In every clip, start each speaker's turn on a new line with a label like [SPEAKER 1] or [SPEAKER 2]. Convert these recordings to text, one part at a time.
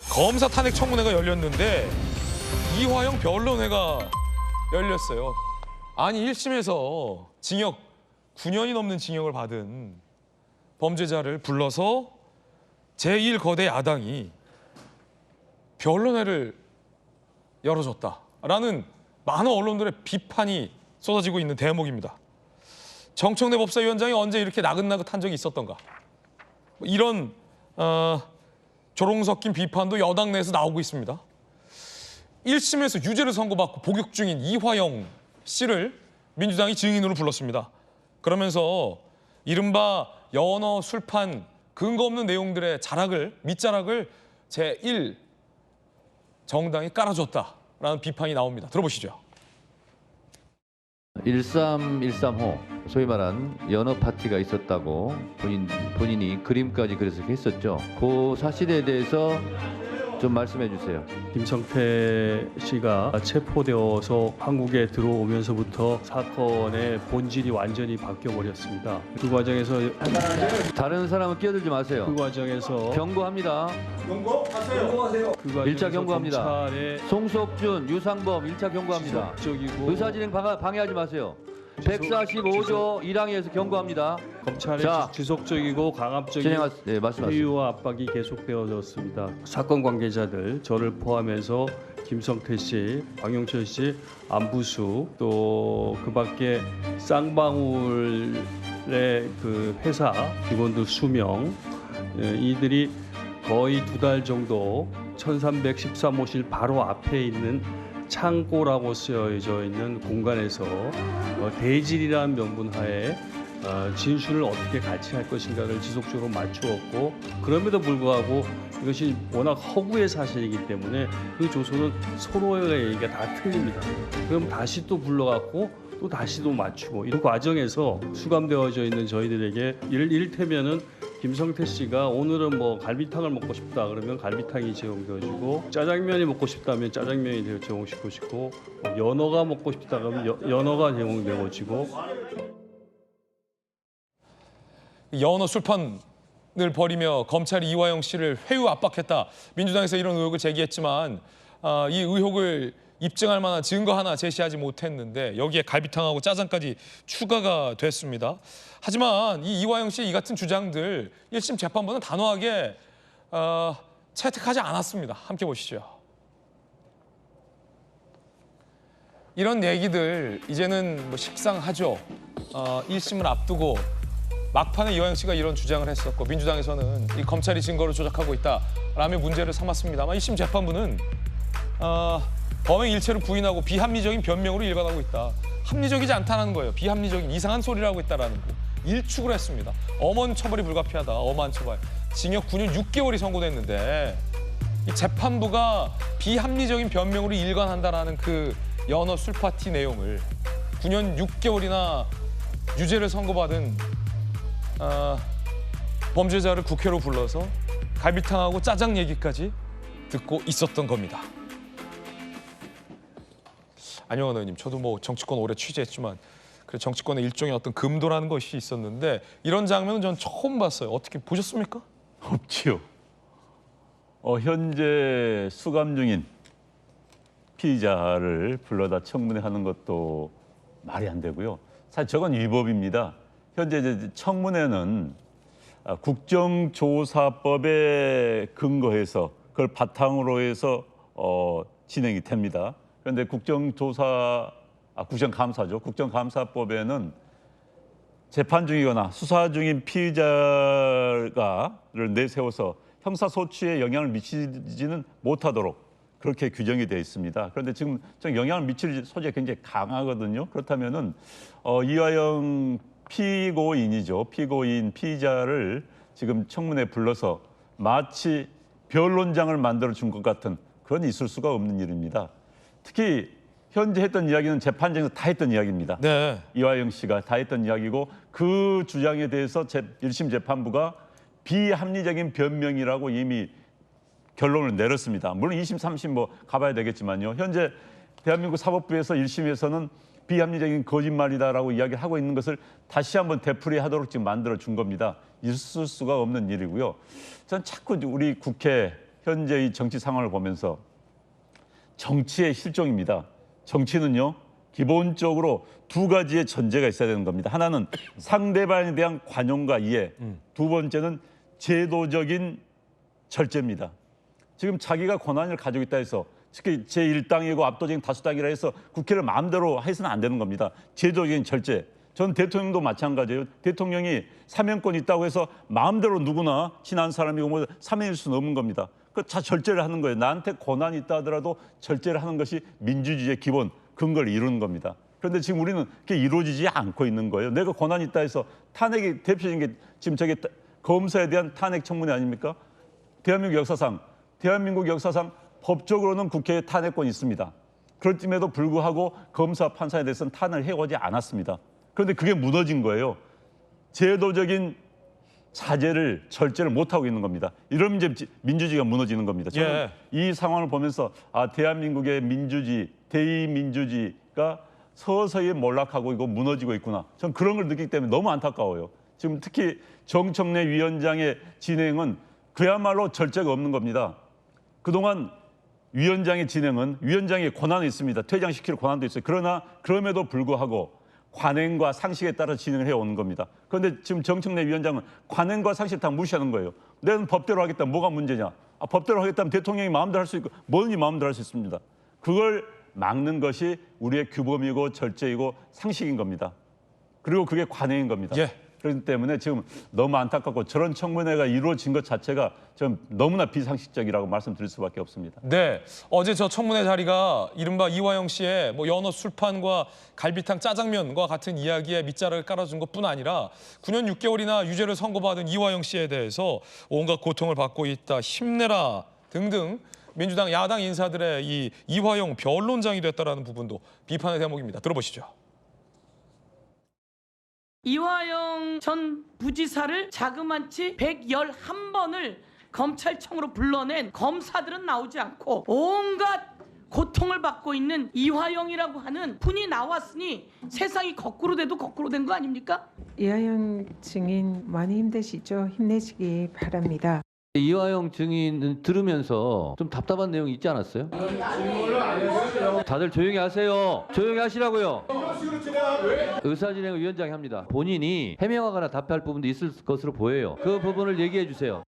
[SPEAKER 1] 검사 탄핵 청문회가 열렸는데 이화영 변론회가 열렸어요. 아니 1심에서 징역 9년이 넘는 징역을 받은 범죄자를 불러서 제1거대 야당이 변론회를 열어줬다라는 많은 언론들의 비판이 쏟아지고 있는 대목입니다. 정청래 법사위원장이 언제 이렇게 나긋나긋한 적이 있었던가? 이런 조롱 섞인 비판도 여당 내에서 나오고 있습니다. 1심에서 유죄를 선고받고 복역 중인 이화영 씨를 민주당이 증인으로 불렀습니다. 그러면서 이른바 연어 술판 근거 없는 내용들의 밑자락을 제1 정당이 깔아줬다라는 비판이 나옵니다. 들어보시죠.
[SPEAKER 2] 1313호 소위 말한 연어 파티가 있었다고 본인이 그림까지 그래서 했었죠. 그 사실에 대해서 좀 말씀해 주세요.
[SPEAKER 3] 김성태 씨가 체포되어서 한국에 들어오면서부터 사건의 본질이 완전히 바뀌어 버렸습니다. 그 과정에서
[SPEAKER 2] 다른 사람은 끼어들지 마세요.
[SPEAKER 3] 그 과정에서
[SPEAKER 2] 경고합니다.
[SPEAKER 3] 경고하세요. 그 과정에서
[SPEAKER 2] 1차 경고합니다.
[SPEAKER 3] 검찰의
[SPEAKER 2] 송석준, 유상범 1차 경고합니다.
[SPEAKER 3] 지속적이고
[SPEAKER 2] 의사진행 방해하지 마세요. 145조 1항에서 경고합니다.
[SPEAKER 3] 검찰의
[SPEAKER 2] 자,
[SPEAKER 3] 지속적이고 강압적인
[SPEAKER 2] 네, 말씀하세요.
[SPEAKER 3] 회유와 압박이 계속되어졌습니다. 사건 관계자들 저를 포함해서 김성태 씨, 박용철 씨, 안부수 또 그밖에 쌍방울의 그 회사 직원들 수명 이들이 거의 2달 정도 1313호실 바로 앞에 있는 창고라고 쓰여져 있는 공간에서 대질이라는 명분하에 진술을 어떻게 같이 할 것인가를 지속적으로 맞추었고 그럼에도 불구하고 이것이 워낙 허구의 사실이기 때문에 그 조서는 서로의 얘기가 다 틀립니다. 그럼 다시 또 불러갖고 또 다시 또 맞추고 이런 과정에서 수감되어져 있는 저희들에게 이를테면은 김성태 씨가 오늘은 뭐 갈비탕을 먹고 싶다 그러면 갈비탕이 제공되어지고 짜장면이 먹고 싶다면 짜장면이 제공시켜지고 연어가 먹고 싶다 그러면 연어가 제공되어지고
[SPEAKER 1] 연어 술판을 벌이며 검찰이 이화영 씨를 회유 압박했다. 민주당에서 이런 의혹을 제기했지만 이 의혹을 입증할 만한 증거 하나 제시하지 못했는데 여기에 갈비탕하고 짜장까지 추가가 됐습니다. 하지만 이 이화영 씨의 이 같은 주장들 1심 재판부는 단호하게 채택하지 않았습니다. 함께 보시죠. 이런 얘기들 이제는 뭐 식상하죠. 1심을 앞두고 막판에 이화영 씨가 이런 주장을 했었고 민주당에서는 이 검찰이 증거를 조작하고 있다라며 문제를 삼았습니다만 1심 재판부는 범행 일체를 부인하고 비합리적인 변명으로 일관하고 있다. 합리적이지 않다는 거예요. 비합리적인 이상한 소리를 하고 있다는 거. 일축을 했습니다. 엄한 처벌이 불가피하다. 엄한 처벌. 징역 9년 6개월이 선고됐는데 이 재판부가 비합리적인 변명으로 일관한다라는 그 연어 술파티 내용을 9년 6개월이나 유죄를 선고받은 범죄자를 국회로 불러서 갈비탕하고 짜장 얘기까지 듣고 있었던 겁니다. 안영환 의원님, 저도 뭐 정치권 오래 취재했지만 그래 정치권의 일종의 어떤 금도라는 것이 있었는데 이런 장면은 전 처음 봤어요. 어떻게 보셨습니까?
[SPEAKER 4] 없지요. 현재 수감 중인 피의자를 불러다 청문회 하는 것도 말이 안 되고요. 사실 저건 위법입니다. 현재 이제 청문회는 국정조사법에 근거해서 그걸 바탕으로 해서 진행이 됩니다. 그런데 국정감사죠. 국정감사법에는 재판 중이거나 수사 중인 피의자를 내세워서 형사소추에 영향을 미치지는 못하도록 그렇게 규정이 되어 있습니다. 그런데 지금 좀 영향을 미칠 소지가 굉장히 강하거든요. 그렇다면은 이화영 피고인이죠. 피의자를 지금 청문회에 불러서 마치 변론장을 만들어 준 것 같은 그런 있을 수가 없는 일입니다. 특히 현재 했던 이야기는 재판장에서 다 했던 이야기입니다.
[SPEAKER 1] 네.
[SPEAKER 4] 이화영 씨가 다 했던 이야기고 그 주장에 대해서 1심 재판부가 비합리적인 변명이라고 이미 결론을 내렸습니다. 물론 2심, 3심 뭐 가봐야 되겠지만요. 현재 대한민국 사법부에서 1심에서는 비합리적인 거짓말이다라고 이야기하고 있는 것을 다시 한번 되풀이하도록 지금 만들어 준 겁니다. 있을 수가 없는 일이고요. 전 자꾸 우리 국회 현재 이 정치 상황을 보면서 정치의 실종입니다. 정치는요, 기본적으로 두 가지의 전제가 있어야 되는 겁니다. 하나는 상대방에 대한 관용과 이해, 두 번째는 제도적인 절제입니다. 지금 자기가 권한을 가지고 있다 해서 특히 제1당이고 압도적인 다수당이라 해서 국회를 마음대로 해서는 안 되는 겁니다. 제도적인 절제. 전 대통령도 마찬가지예요. 대통령이 사면권이 있다고 해서 마음대로 누구나 친한 사람이고 뭐 사면일 수는 없는 겁니다. 그 다 절제를 하는 거예요. 나한테 권한이 있다 하더라도 절제를 하는 것이 민주주의의 기본 근거를 이루는 겁니다. 그런데 지금 우리는 그게 이루어지지 않고 있는 거예요. 내가 권한이 있다 해서 탄핵이 대표적인 게 지금 저게 검사에 대한 탄핵 청문회 아닙니까? 대한민국 역사상 법적으로는 국회에 탄핵권이 있습니다. 그렇음에도 불구하고 검사 판사에 대해서는 탄핵을 해오지 않았습니다. 그런데 그게 무너진 거예요. 제도적인 자제를 절제를 못하고 있는 겁니다. 이러면 이제 민주주의가 무너지는 겁니다. 저는 이 상황을 보면서 대한민국의 민주주의, 대의민주주의가 서서히 몰락하고 있고 무너지고 있구나. 전 그런 걸 느끼기 때문에 너무 안타까워요. 지금 특히 정청래 위원장의 진행은 그야말로 절제가 없는 겁니다. 그동안 위원장의 진행은 위원장의 권한이 있습니다. 퇴장시킬 권한도 있어요. 그러나 그럼에도 불구하고 관행과 상식에 따라 진행을 해오는 겁니다. 그런데 지금 정청래 위원장은 관행과 상식을 다 무시하는 거예요. 내는 법대로 하겠다. 뭐가 문제냐. 법대로 하겠다면 대통령이 마음대로 할 수 있고 뭐든지 마음대로 할 수 있습니다. 그걸 막는 것이 우리의 규범이고 절제이고 상식인 겁니다. 그리고 그게 관행인 겁니다. 그렇기 때문에 지금 너무 안타깝고 저런 청문회가 이루어진 것 자체가 좀 너무나 비상식적이라고 말씀드릴 수밖에 없습니다.
[SPEAKER 1] 네, 어제 저 청문회 자리가 이른바 이화영 씨의 뭐 연어 술판과 갈비탕 짜장면과 같은 이야기에 밑자락을 깔아준 것뿐 아니라 9년 6개월이나 유죄를 선고받은 이화영 씨에 대해서 온갖 고통을 받고 있다, 힘내라 등등 민주당 야당 인사들의 이 이화영 변론장이 됐다라는 부분도 비판의 대목입니다. 들어보시죠.
[SPEAKER 5] 이화영 전 부지사를 자그마치 111번을 검찰청으로 불러낸 검사들은 나오지 않고 온갖 고통을 받고 있는 이화영이라고 하는 분이 나왔으니 세상이 거꾸로 돼도 거꾸로 된 거 아닙니까?
[SPEAKER 6] 이화영 증인 많이 힘드시죠? 힘내시기 바랍니다.
[SPEAKER 2] 이화영 증인 들으면서 좀 답답한 내용이 있지 않았어요? 다들 조용히 하세요. 조용히 하시라고요. 의사진행을 위원장이 합니다. 본인이 해명하거나 답할 부분도 있을 것으로 보여요. 그 부분을 얘기해 주세요.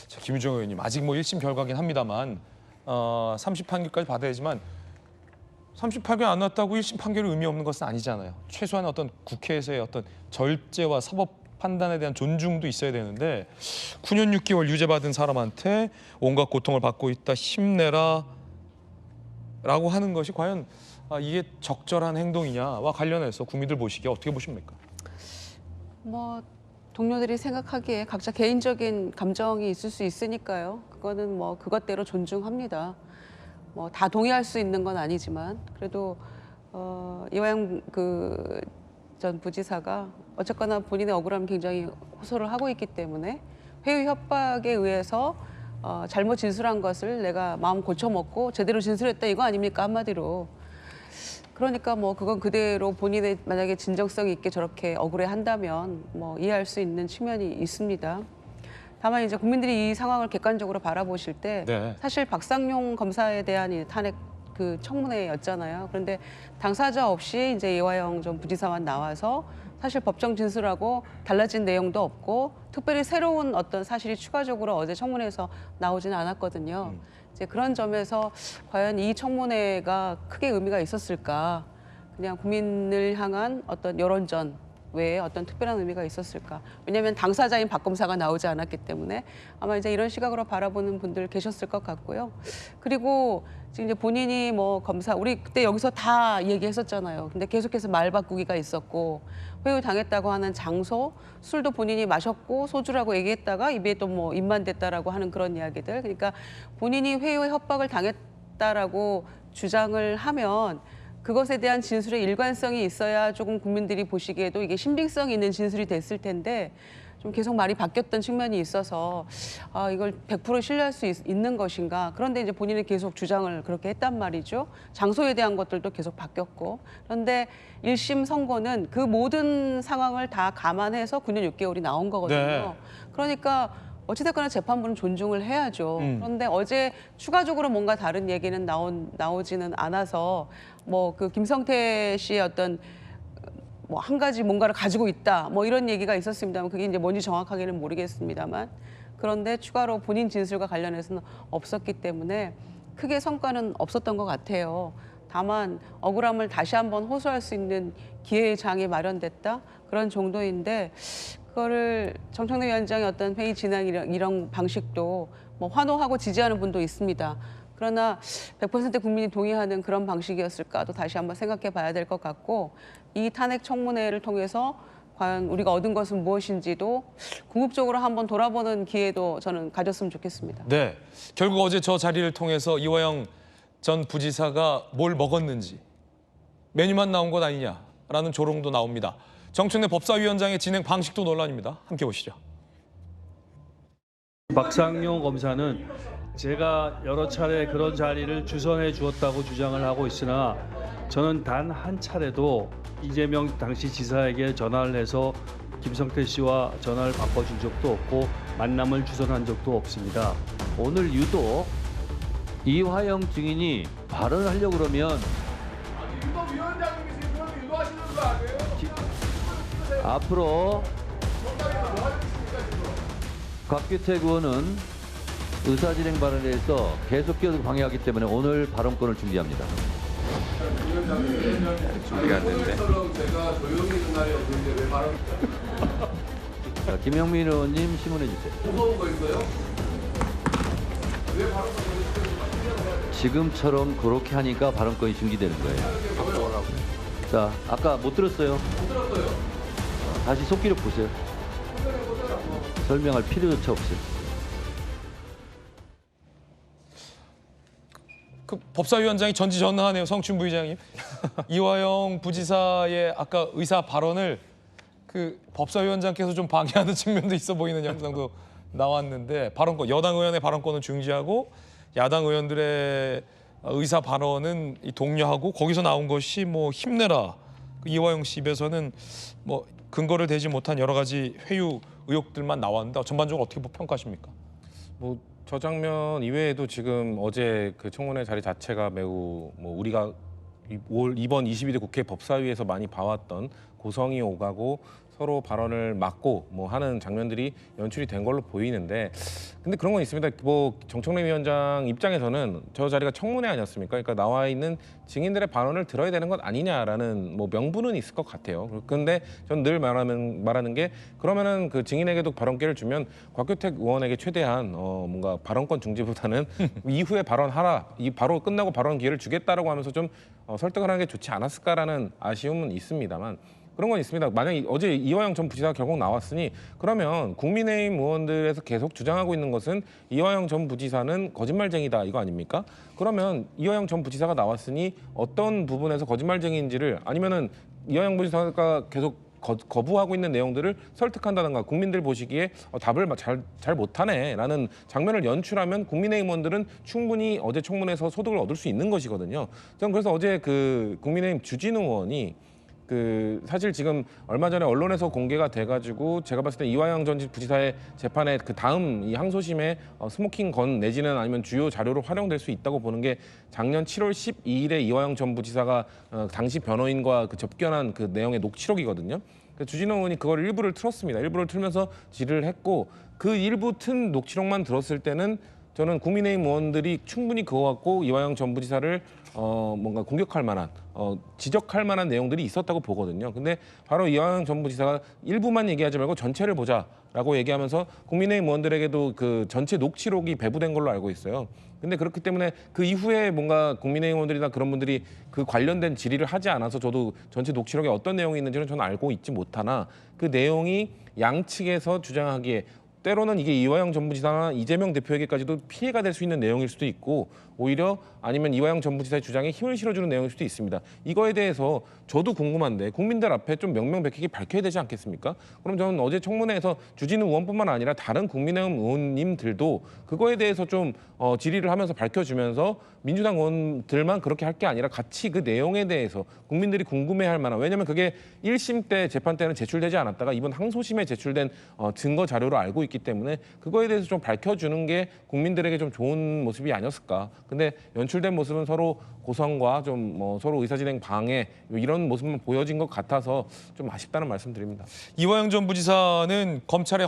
[SPEAKER 1] 자, 김유정 의원님 아직 뭐 1심 결과긴 합니다만 30 판결까지 받아야지만 38개 안 났다고 1심 판결이 의미 없는 것은 아니잖아요. 최소한 어떤 국회에서의 어떤 절제와 사법 판단에 대한 존중도 있어야 되는데 9년 6개월 유죄받은 사람한테 온갖 고통을 받고 있다, 힘내라 라고 하는 것이 과연 이게 적절한 행동이냐와 관련해서 국민들 보시기에 어떻게 보십니까?
[SPEAKER 7] 뭐 동료들이 생각하기에 각자 개인적인 감정이 있을 수 있으니까요. 그거는 뭐 그것대로 존중합니다. 뭐 다 동의할 수 있는 건 아니지만 그래도 이화영 전 부지사가 어쨌거나 본인의 억울함 굉장히 호소를 하고 있기 때문에 회유 협박에 의해서 잘못 진술한 것을 내가 마음 고쳐먹고 제대로 진술했다 이거 아닙니까 한마디로. 그러니까 뭐 그건 그대로 본인의 만약에 진정성 있게 저렇게 억울해한다면 뭐 이해할 수 있는 측면이 있습니다. 다만 이제 국민들이 이 상황을 객관적으로 바라보실 때 사실 박상용 검사에 대한 이 탄핵 그 청문회였잖아요. 그런데 당사자 없이 이제 이화영 전 부지사만 나와서 사실 법정 진술하고 달라진 내용도 없고 특별히 새로운 어떤 사실이 추가적으로 어제 청문회에서 나오지는 않았거든요. 이제 그런 점에서 과연 이 청문회가 크게 의미가 있었을까? 그냥 국민을 향한 어떤 여론전 외에 어떤 특별한 의미가 있었을까? 왜냐하면 당사자인 박 검사가 나오지 않았기 때문에 아마 이제 이런 시각으로 바라보는 분들 계셨을 것 같고요. 그리고 지금 이제 본인이 뭐 검사 우리 그때 여기서 다 얘기했었잖아요. 근데 계속해서 말 바꾸기가 있었고 회유 당했다고 하는 장소, 술도 본인이 마셨고 소주라고 얘기했다가 입에 또 뭐 입만 댔다라고 하는 그런 이야기들. 그러니까 본인이 회유 협박을 당했다라고 주장을 하면 그것에 대한 진술의 일관성이 있어야 조금 국민들이 보시기에도 이게 신빙성 있는 진술이 됐을 텐데 좀 계속 말이 바뀌었던 측면이 있어서 이걸 100% 신뢰할 수 있는 것인가. 그런데 이제 본인은 계속 주장을 그렇게 했단 말이죠. 장소에 대한 것들도 계속 바뀌었고. 그런데 1심 선고는 그 모든 상황을 다 감안해서 9년 6개월이 나온 거거든요. 그러니까 어찌됐거나 재판부는 존중을 해야죠. 그런데 어제 추가적으로 뭔가 다른 얘기는 나오지는 않아서 뭐 그 김성태 씨의 어떤 뭐 한 가지 뭔가를 가지고 있다 뭐 이런 얘기가 있었습니다만 그게 이제 뭔지 정확하게는 모르겠습니다만 그런데 추가로 본인 진술과 관련해서는 없었기 때문에 크게 성과는 없었던 것 같아요. 다만 억울함을 다시 한번 호소할 수 있는 기회의 장이 마련됐다 그런 정도인데 그거를 정청래 위원장의 어떤 회의 진행 이런 방식도 뭐 환호하고 지지하는 분도 있습니다. 그러나 100% 국민이 동의하는 그런 방식이었을까도 다시 한번 생각해 봐야 될 것 같고 이 탄핵 청문회를 통해서 과연 우리가 얻은 것은 무엇인지도 궁극적으로 한번 돌아보는 기회도 저는 가졌으면 좋겠습니다.
[SPEAKER 1] 네, 결국 어제 저 자리를 통해서 이화영 전 부지사가 뭘 먹었는지 메뉴만 나온 것 아니냐라는 조롱도 나옵니다. 정청래 법사위원장의 진행 방식도 논란입니다. 함께 보시죠.
[SPEAKER 3] 박상용 검사는 제가 여러 차례 그런 자리를 주선해 주었다고 주장을 하고 있으나 저는 단 한 차례도 이재명 당시 지사에게 전화를 해서 김성태 씨와 전화를 바꿔준 적도 없고 만남을 주선한 적도 없습니다.
[SPEAKER 2] 오늘 유독 이화영 증인이 발언을 하려고 그러면 앞으로 곽규택 의원은 의사진행 발언에 대해서 계속 끼어들고 방해하기 때문에 오늘 발언권을 중지합니다.
[SPEAKER 8] 준비가 안 됐는데.
[SPEAKER 2] 자, 김영민 의원님 신문해 주세요. 지금처럼 그렇게 하니까 발언권이 중지되는 거예요. 자, 아까 못 들었어요. 다시 속기록 보세요. 설명할 필요조차 없어요.
[SPEAKER 1] 그 법사위원장이 전지전능하네요, 성춘 부의장님. 이화영 부지사의 아까 의사 발언을 그 법사위원장께서 좀 방해하는 측면도 있어 보이는 영상도 나왔는데 발언권, 여당 의원의 발언권은 중지하고 야당 의원들의 의사 발언은 독려하고 거기서 나온 것이 뭐 힘내라. 이화영 씨 입에서는 뭐 근거를 대지 못한 여러 가지 회유 의혹들만 나왔는데 전반적으로 어떻게 평가하십니까?
[SPEAKER 8] 뭐 저 장면 이외에도 지금 어제 그 청문회 자리 자체가 매우 뭐 우리가 이번 22대 국회 법사위에서 많이 봐왔던 고성이 오가고 서로 발언을 막고 뭐 하는 장면들이 연출이 된 걸로 보이는데 근데 그런 건 있습니다. 뭐 정청래 위원장 입장에서는 저 자리가 청문회 아니었습니까? 그러니까 나와 있는 증인들의 발언을 들어야 되는 것 아니냐라는 뭐 명분은 있을 것 같아요. 그런데 전 늘 말하는 게 그러면은 그 증인에게도 발언 기회를 주면 곽규택 의원에게 최대한 뭔가 발언권 중지보다는 이후에 발언하라, 이 바로 끝나고 발언 기회를 주겠다라고 하면서 좀 설득을 하는 게 좋지 않았을까라는 아쉬움은 있습니다만. 그런 건 있습니다. 만약에 어제 이화영 전 부지사가 결국 나왔으니 그러면 국민의힘 의원들에서 계속 주장하고 있는 것은 이화영 전 부지사는 거짓말쟁이다 이거 아닙니까? 그러면 이화영 전 부지사가 나왔으니 어떤 부분에서 거짓말쟁이인지를 아니면은 이화영 부지사가 계속 거부하고 있는 내용들을 설득한다든가 국민들 보시기에 답을 잘 못하네라는 장면을 연출하면 국민의힘 의원들은 충분히 어제 청문회에서 소득을 얻을 수 있는 것이거든요. 저는 그래서 어제 그 국민의힘 주진우 의원이 그 사실 지금 얼마 전에 언론에서 공개가 돼가지고 제가 봤을 때 이화영 전 부지사의 재판에 그 다음 이 항소심에 스모킹 건 내지는 아니면 주요 자료로 활용될 수 있다고 보는 게 작년 7월 12일에 이화영 전 부지사가 당시 변호인과 그 접견한 그 내용의 녹취록이거든요. 주진호 의원이 그걸 일부를 틀었습니다. 일부를 틀면서 질의를 했고 그 일부 튼 녹취록만 들었을 때는 저는 국민의힘 의원들이 충분히 그거 갖고 이화영 전 부지사를 뭔가 공격할 만한 지적할 만한 내용들이 있었다고 보거든요. 근데 바로 이화영 전 부지사가 일부만 얘기하지 말고 전체를 보자라고 얘기하면서 국민의힘 의원들에게도 그 전체 녹취록이 배부된 걸로 알고 있어요. 근데 그렇기 때문에 그 이후에 뭔가 국민의힘 의원들이나 그런 분들이 그 관련된 질의를 하지 않아서 저도 전체 녹취록에 어떤 내용이 있는지는 저는 알고 있지 못하나 그 내용이 양측에서 주장하기에 때로는 이게 이화영 전 부지사나 이재명 대표에게까지도 피해가 될 수 있는 내용일 수도 있고 오히려 아니면 이화영 전 부지사의 주장에 힘을 실어주는 내용일 수도 있습니다. 이거에 대해서 저도 궁금한데 국민들 앞에 좀 명명백백히 밝혀야 되지 않겠습니까? 그럼 저는 어제 청문회에서 주진우 의원뿐만 아니라 다른 국민의힘 의원님들도 그거에 대해서 좀 질의를 하면서 밝혀주면서 민주당 의원들만 그렇게 할 게 아니라 같이 그 내용에 대해서 국민들이 궁금해할 만한 왜냐하면 그게 1심 때 재판 때는 제출되지 않았다가 이번 항소심에 제출된 증거 자료로 알고 있기 때문에 그거에 대해서 좀 밝혀주는 게 국민들에게 좀 좋은 모습이 아니었을까. 근데 연출된 모습은 서로 고성과 좀 뭐 서로 의사진행 방해 이런 모습만 보여진 것 같아서 좀 아쉽다는 말씀드립니다.
[SPEAKER 1] 이화영 전 부지사는 검찰의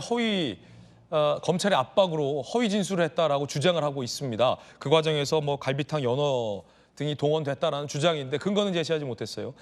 [SPEAKER 1] 검찰의 압박으로 허위 진술을 했다라고 주장을 하고 있습니다. 그 과정에서 뭐 갈비탕 연어 등이 동원됐다라는 주장인데 근거는 제시하지 못했어요.